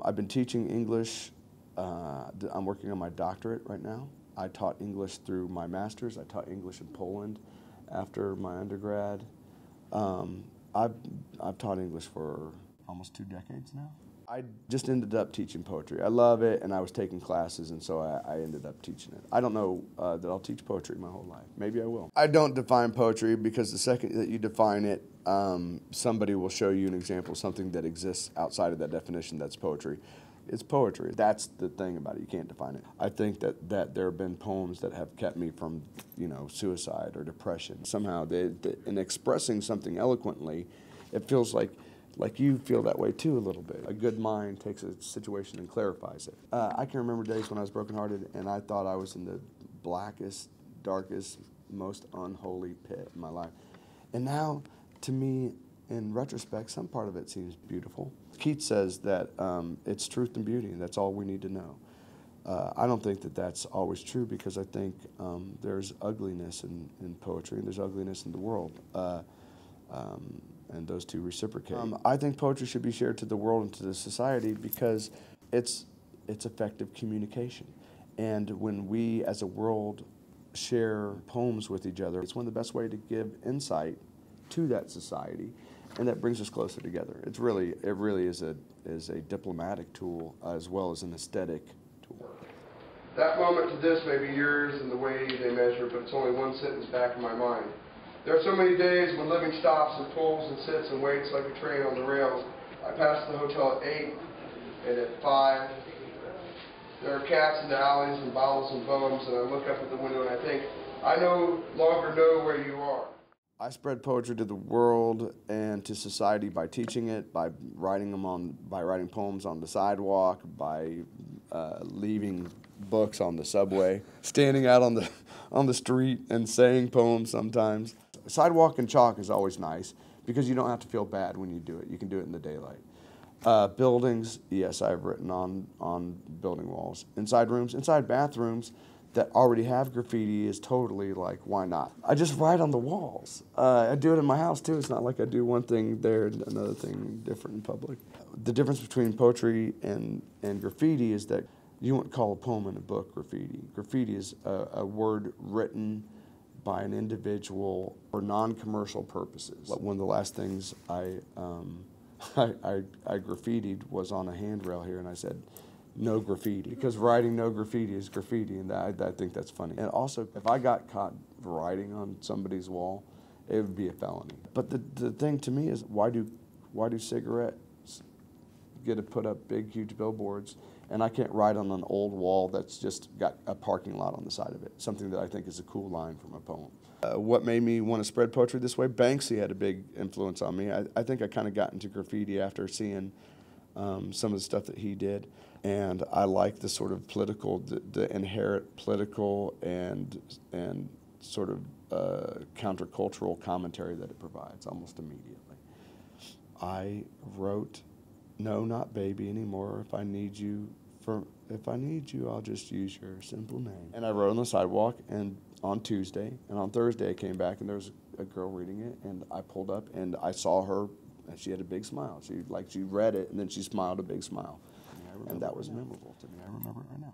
I've been teaching English. I'm working on my doctorate right now. I taught English through my master's. I taught English in Poland after my undergrad. I've taught English for almost 2 decades now. I just ended up teaching poetry. I love it, and I was taking classes, and so I ended up teaching it. I don't know that I'll teach poetry my whole life. Maybe I will. I don't define poetry because the second that you define it, somebody will show you an example of something that exists outside of that definition that's poetry. It's poetry. That's the thing about it. You can't define it. I think that there have been poems that have kept me from, suicide or depression. Somehow, in expressing something eloquently, it feels like you feel that way too a little bit. A good mind takes a situation and clarifies it. I can remember days when I was brokenhearted and I thought I was in the blackest, darkest, most unholy pit in my life. And now, to me, in retrospect, some part of it seems beautiful. Keats says that it's truth and beauty, and that's all we need to know. I don't think that that's always true because I think there's ugliness in poetry and there's ugliness in the world. And those two reciprocate. I think poetry should be shared to the world and to the society because it's effective communication. And when we as a world share poems with each other, it's one of the best ways to give insight to that society, and that brings us closer together. It really is a diplomatic tool as well as an aesthetic tool. That moment to this may be yours in the way they measure, but it's only one sentence back in my mind. There are so many days when living stops and pulls and sits and waits like a train on the rails. I pass the hotel at 8 and at 5. There are cats in the alleys and bottles and bums, and I look up at the window and I think, I no longer know where you are. I spread poetry to the world and to society by teaching it, by writing poems on the sidewalk, by leaving books on the subway, standing out on the street and saying poems sometimes. Sidewalk and chalk is always nice because you don't have to feel bad when you do it. You can do it in the daylight. Buildings, yes, I've written on building walls. Inside rooms, inside bathrooms that already have graffiti is totally like, why not? I just write on the walls. I do it in my house too. It's not like I do one thing there and another thing different in public. The difference between poetry and graffiti is that you wouldn't call a poem in a book graffiti. Graffiti is a word written by an individual for non-commercial purposes. One of the last things I graffitied was on a handrail here, and I said, no graffiti, because writing no graffiti is graffiti, and I think that's funny. And also, if I got caught writing on somebody's wall, it would be a felony. But the thing to me is, why do cigarettes get to put up big, huge billboards, and I can't write on an old wall that's just got a parking lot on the side of it, something that I think is a cool line from a poem. What made me want to spread poetry this way? Banksy had a big influence on me. I think I kind of got into graffiti after seeing some of the stuff that he did, and I like the sort of political, the inherent political and sort of countercultural commentary that it provides almost immediately. I wrote, "No, not baby anymore. If I need you, I'll just use your simple name." And I wrote on the sidewalk, and on Tuesday, and on Thursday I came back, and there was a girl reading it, and I pulled up, and I saw her, and she had a big smile. She read it, and then she smiled a big smile. And that was memorable to me. I remember it right now.